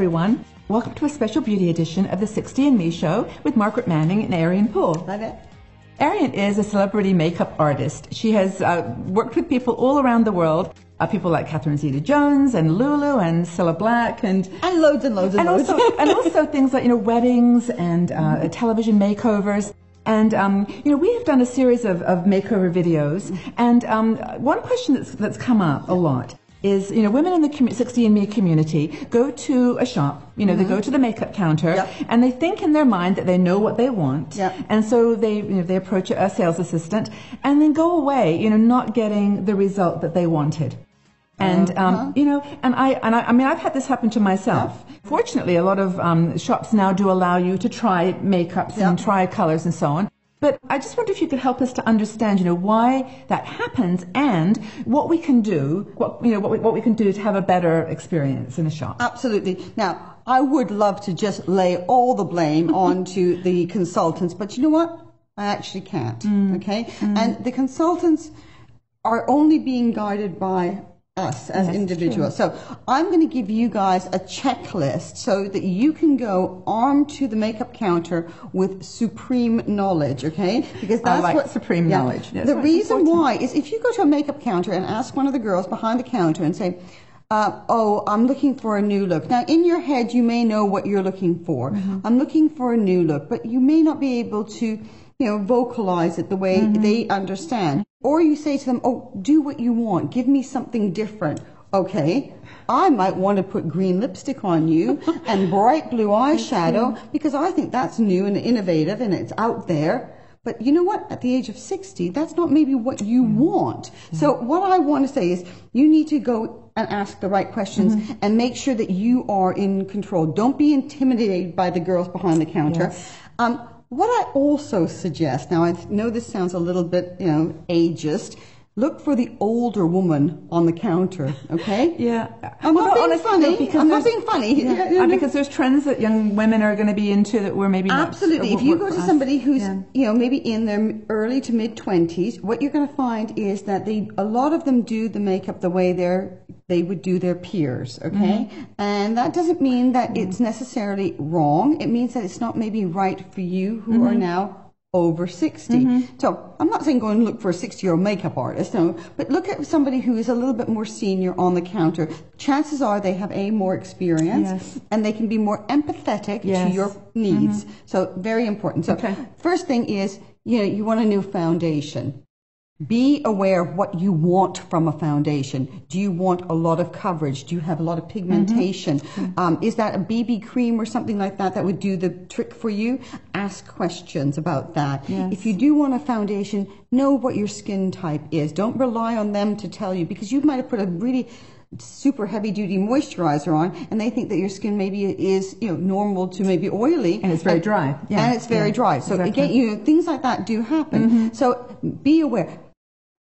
everyone. Welcome to a special beauty edition of the 60&Me Show with Margaret Manning and Arian Poole. Hi there. Arian is a celebrity makeup artist. She has worked with people all around the world. People like Catherine Zeta-Jones and Lulu and Cilla Black and loads and loads and loads. Also things like, weddings and television makeovers. And, we have done a series of makeover videos. And one question that's come up a lot is, women in the 60&Me community go to a shop, they go to the makeup counter, and they think in their mind that they know what they want. And so they approach a sales assistant and then go away, not getting the result that they wanted. And, I've had this happen to myself. Fortunately, a lot of shops now do allow you to try makeups and try colors and so on. But I just wonder if you could help us to understand, why that happens and what we can do, what we can do to have a better experience in a shop. Absolutely. Now, I would love to just lay all the blame onto the consultants, but you know what? I actually can't. Okay? And the consultants are only being guided by us as individuals. So I'm going to give you guys a checklist so that you can go armed to the makeup counter with supreme knowledge, okay? Because that's what supreme knowledge. The reason why is if you go to a makeup counter and ask one of the girls behind the counter and say, oh, I'm looking for a new look. Now, in your head, you may know what you're looking for. I'm looking for a new look, but you may not be able to, vocalize it the way they understand. Or you say to them, oh, do what you want. Give me something different. Okay, I might want to put green lipstick on you and bright blue eyeshadow because I think that's new and innovative and it's out there. But you know what? At the age of 60, that's not maybe what you want. So what I want to say is you need to go and ask the right questions and make sure that you are in control. Don't be intimidated by the girls behind the counter. What I also suggest, now I know this sounds a little bit, ageist, look for the older woman on the counter, okay? I'm not being funny. I'm not being funny. Because there's trends that young women are going to be into that we're maybe not. Absolutely. If you go to somebody who's, maybe in their early to mid 20s, what you're going to find is that a lot of them do the makeup the way they would do their peers, okay? And that doesn't mean that it's necessarily wrong. It means that it's not maybe right for you who are now over 60. So I'm not saying go and look for a 60-year-old makeup artist, no, but look at somebody who is a little bit more senior on the counter. Chances are they have more experience and they can be more empathetic to your needs. So very important. So first thing is, you want a new foundation. Be aware of what you want from a foundation. Do you want a lot of coverage? Do you have a lot of pigmentation? Is that a BB cream or something like that that would do the trick for you? Ask questions about that. If you do want a foundation, know what your skin type is. Don't rely on them to tell you because you might have put a really super heavy duty moisturizer on and they think that your skin maybe is normal to maybe oily and it's very dry and it's very dry. So again, things like that do happen. So be aware.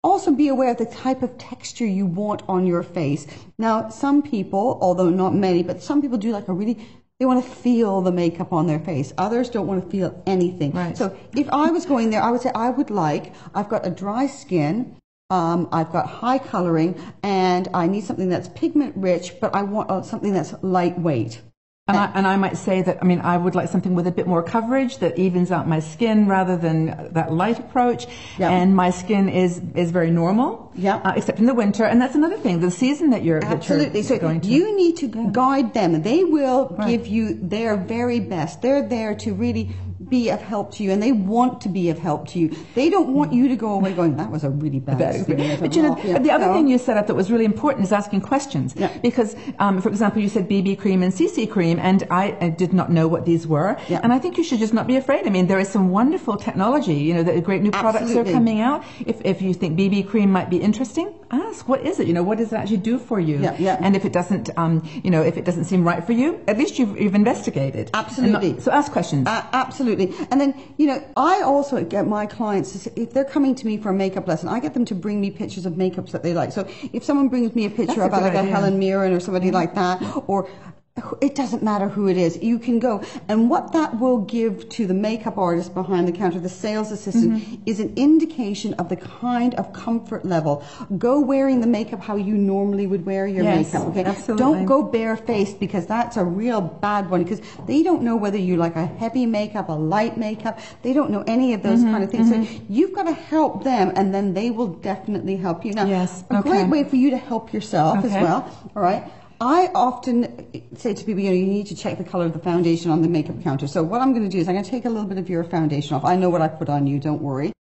Also be aware of the type of texture you want on your face. Now, some people, although not many, but some people do they want to feel the makeup on their face. Others don't want to feel anything. So if I was going there, I would say I've got a dry skin, I've got high coloring, and I need something that's pigment rich, but I want something that's lightweight. And I might say that, I would like something with a bit more coverage that evens out my skin rather than that light approach. And my skin is very normal, except in the winter. And that's another thing, the season that you're going to. You need to guide them. They will give you their very best. They're there to really be of help to you, and they want to be of help to you. They don't want you to go away going, that was a really bad experience. But the other thing you set up that was really important is asking questions. Because, for example, you said BB cream and CC cream, and I did not know what these were. And I think you should just not be afraid. There is some wonderful technology, the great new products are coming out. If you think BB cream might be interesting, ask, what is it? What does it actually do for you? And if it doesn't, if it doesn't seem right for you, at least you've investigated. Absolutely. So ask questions. Absolutely. And then, I also get my clients, if they're coming to me for a makeup lesson, I get them to bring me pictures of makeups that they like. So if someone brings me a picture about a Helen Mirren or somebody like that, or It doesn't matter who it is. You can go. And what that will give to the makeup artist behind the counter, the sales assistant, is an indication of the kind of comfort level. Go wearing the makeup how you normally would wear your makeup. Okay? Absolutely. Don't go barefaced, because that's a real bad one, because they don't know whether you like a heavy makeup, a light makeup. They don't know any of those kind of things. So you've got to help them, and then they will definitely help you. Now, a great way for you to help yourself as well. All right. I often say to people, you need to check the color of the foundation on the makeup counter. So what I'm going to do is I'm going to take a little bit of your foundation off. I know what I put on you, don't worry.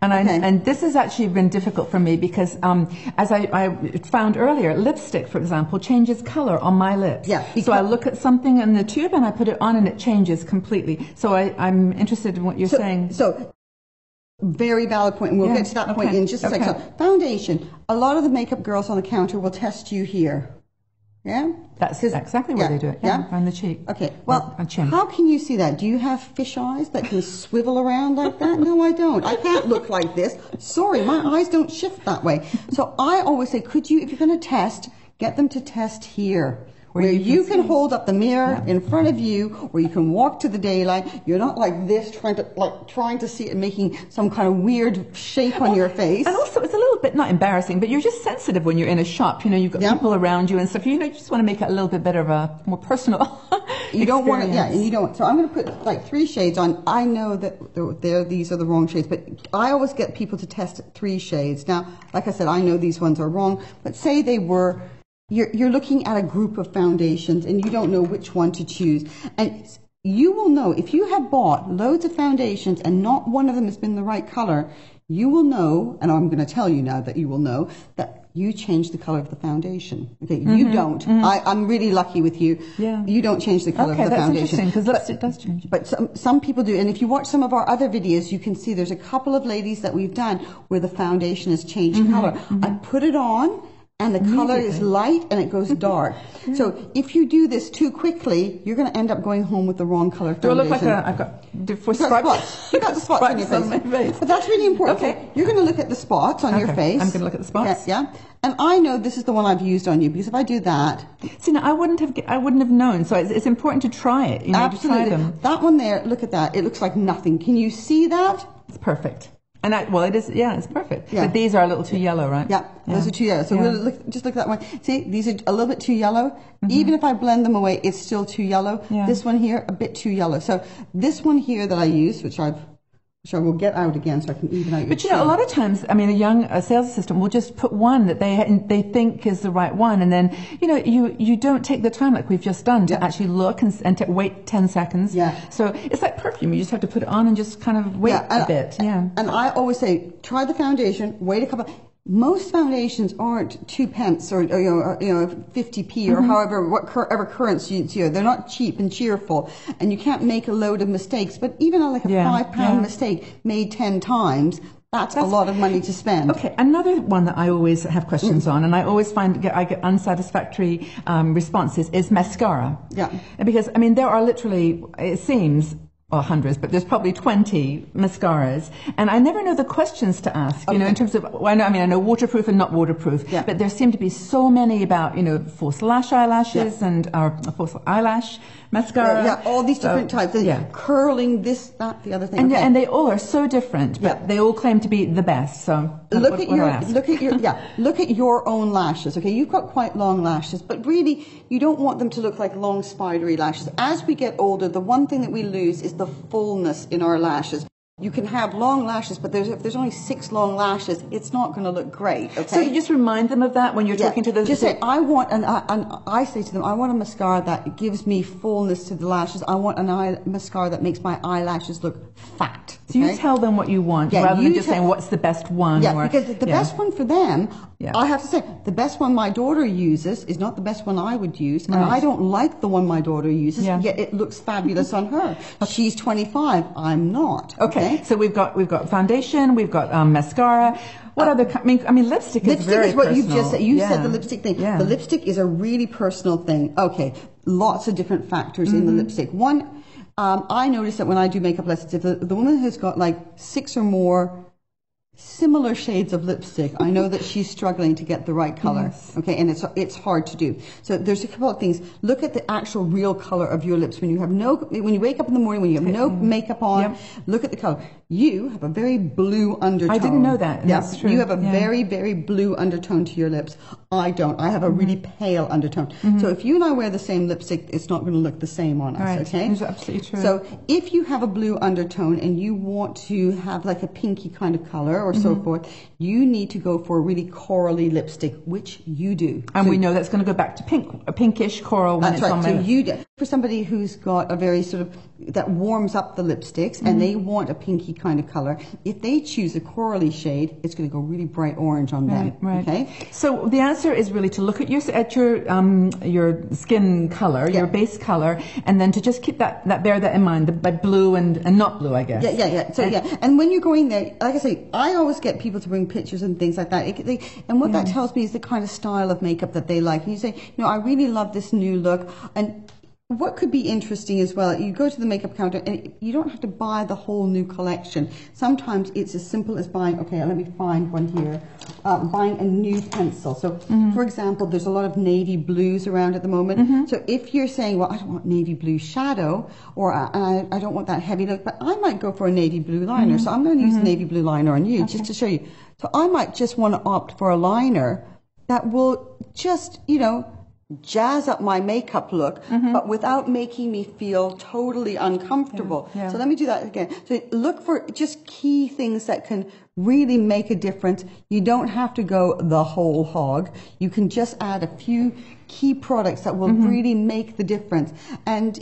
And this has actually been difficult for me because, as I found earlier, lipstick, for example, changes color on my lips. Yeah. So I look at something in the tube and I put it on and it changes completely. So I'm interested in what you're saying. So, very valid point, and we'll get to that point in just a second. So, foundation. A lot of the makeup girls on the counter will test you here. Yeah? That's exactly where they do it. Yeah, on the cheek. Okay, well, how can you see that? Do you have fish eyes that can swivel around like that? No, I don't. I can't look like this. Sorry, my eyes don't shift that way. So I always say, could you, if you're going to test, get them to test here. Where you can hold up the mirror in front of you, where you can walk to the daylight. You're not like this, trying to see it, making some kind of weird shape on your face. And also, it's a little bit, not embarrassing, but you're just sensitive when you're in a shop. You've got people around you and stuff. You just want to make it a little bit better of a more personal You don't want to, and you don't. So I'm going to put like 3 shades on. I know that these are the wrong shades, but I always get people to test 3 shades. Now, like I said, I know these ones are wrong, but say they were. You're looking at a group of foundations and you don't know which one to choose. And you will know, if you have bought loads of foundations and not one of them has been the right color, you will know, and I'm going to tell you now that you will know, that you change the color of the foundation. Okay, you don't. I'm really lucky with you. Yeah. You don't change the color of the foundation. That's interesting, because lipstick does change. But some people do. And if you watch some of our other videos, you can see there's a couple of ladies that we've done where the foundation has changed color. I put it on, and the color is light and it goes dark. So if you do this too quickly, you're going to end up going home with the wrong color foundation. Do I look like I've got spots? You've got the spots on your face. But that's really important. Okay. You're going to look at the spots on your face. I'm going to look at the spots. Yeah. And I know this is the one I've used on you, because if I do that. See, now I wouldn't have known. So it's important to try it. Absolutely. To try them. That one there, look at that. It looks like nothing. Can you see that? It's perfect. And it is, it's perfect. Yeah. But these are a little too yellow, right? Yeah, those are too yellow. So we'll just look at that one. See, these are a little bit too yellow. Even if I blend them away, it's still too yellow. Yeah. This one here, a bit too yellow. So this one here that I use, which I will get out again so I can even out your But a lot of times, a sales assistant will just put one that they think is the right one, and then, you don't take the time like we've just done to actually look and to wait 10 seconds. Yeah. So it's like perfume. You just have to put it on and just kind of wait a bit. Yeah. And I always say, try the foundation, wait a couple. Most foundations aren't 2 pence or 50p or whatever currency they're not cheap and cheerful, and you can't make a load of mistakes. But even like a £5 mistake made 10 times, that's a lot of money to spend. Okay, another one that I always have questions on, and I always find I get unsatisfactory responses, is mascara. Yeah. Because there are literally, it seems, hundreds, but there's probably 20 mascaras, and I never know the questions to ask, in terms of, I know waterproof and not waterproof, but there seem to be so many about, false lash eyelashes and false eyelash mascara. All these different types. Curling, this, that, the other thing. And they all are so different, but they all claim to be the best. So look at your own lashes. Okay, you've got quite long lashes, but really you don't want them to look like long spidery lashes. As we get older, the one thing that we lose is the fullness in our lashes. You can have long lashes, but if there's only 6 long lashes, it's not going to look great. Okay? So you just remind them of that when you're talking to them. Just say, I say to them, I want a mascara that gives me fullness to the lashes. I want an mascara that makes my eyelashes look fat. So you tell them what you want, rather than just saying what's the best one. Yeah, because the best one for them, I have to say, the best one my daughter uses is not the best one I would use, and I don't like the one my daughter uses, yet it looks fabulous on her. She's 25, I'm not. Okay. So we've got foundation, we've got mascara. What other? Lipstick is very personal. Lipstick is what you've just said. You said the lipstick thing. Yeah. The lipstick is a really personal thing. Okay, lots of different factors in the lipstick. One, I notice that when I do makeup lessons, if the woman has got like 6 or more similar shades of lipstick, I know that she's struggling to get the right color. Yes. Okay, and it's hard to do. So there's a couple of things. Look at the actual real color of your lips when you wake up in the morning, when you have no makeup on. Yep. Look at the color. You have a very blue undertone. I didn't know that. Yes, that's true. you have a very, very blue undertone to your lips. I don't. I have a really pale undertone. So if you and I wear the same lipstick, it's not going to look the same on us. Right. Okay, That's absolutely true. So if you have a blue undertone and you want to have like a pinky kind of color or so forth, you need to go for a really corally lipstick, which you do. And so we know that's going to go back to pink, a pinkish coral when it's on my lips. So you do. For somebody who's got a very sort of, that warms up the lipsticks and they want a pinky kind of color, if they choose a corally shade, it's going to go really bright orange on them. Right. Okay. So the answer is really to look at your skin color, your base color, and then to just keep bear that in mind, by blue and not blue, I guess. Yeah. So and when you're going there, like I say, I always get people to bring pictures and things like that. And what that tells me is the kind of style of makeup that they like. And you say, I really love this new look. And what could be interesting as well, you go to the makeup counter and you don't have to buy the whole new collection. Sometimes it's as simple as buying, okay, let me find one here, buying a new pencil. So, for example, there's a lot of navy blues around at the moment. So if you're saying, well, I don't want navy blue shadow, or I don't want that heavy look, but I might go for a navy blue liner. So I'm going to use a navy blue liner on you just to show you. So I might just want to opt for a liner that will just, jazz up my makeup look, but without making me feel totally uncomfortable. So let me do that again. So look for just key things that can really make a difference. You don't have to go the whole hog. You can just add a few key products that will really make the difference. And,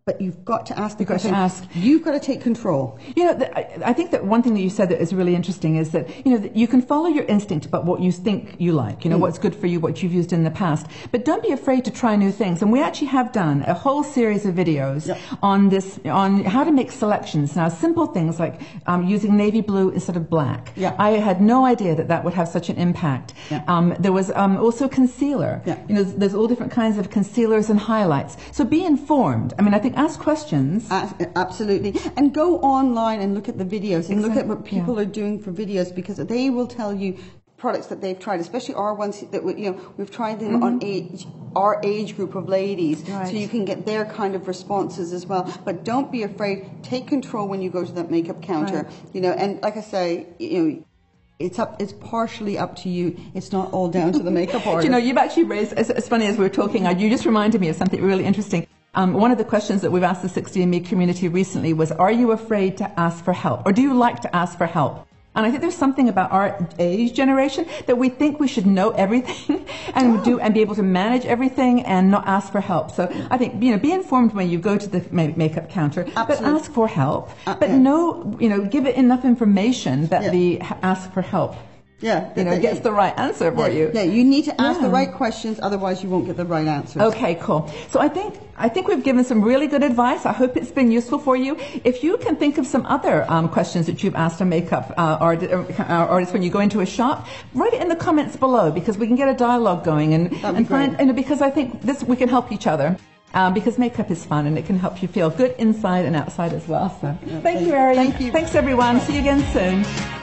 but you've got to ask the question. You've got to take control. I think that one thing that you said that is really interesting is that, that you can follow your instinct about what you think you like, what's good for you, what you've used in the past. But don't be afraid to try new things. And we actually have done a whole series of videos on how to make selections. Now, simple things like using navy blue instead of black. I had no idea that would have such an impact. There was also concealer. There's all different kinds of concealers and highlights. So be informed. I think ask questions. Absolutely. And go online and look at the videos and look at what people are doing for videos, because they will tell you products that they've tried, especially our ones that we've tried them on our age group of ladies, so you can get their kind of responses as well. But don't be afraid. Take control when you go to that makeup counter. And like I say, it's partially up to you. It's not all down to the makeup artist. You've actually raised, as funny as we were talking, you just reminded me of something really interesting. One of the questions that we've asked the 60andMe community recently was, are you afraid to ask for help? Or do you like to ask for help? And I think there's something about our age generation that we think we should know everything and be able to manage everything and not ask for help. So I think, be informed when you go to the makeup counter, but ask for help. But give it enough information that the ask for help gets the right answer for you. Yeah, you need to ask the right questions, otherwise you won't get the right answers. Okay, cool. So I think we've given some really good advice. I hope it's been useful for you. If you can think of some other questions that you've asked a makeup artist when you go into a shop, write it in the comments below, because we can get a dialogue going and find, because I think we can help each other. Because makeup is fun and it can help you feel good inside and outside as well. So thank you, Arian. Thank you. Thanks, everyone. See you again soon.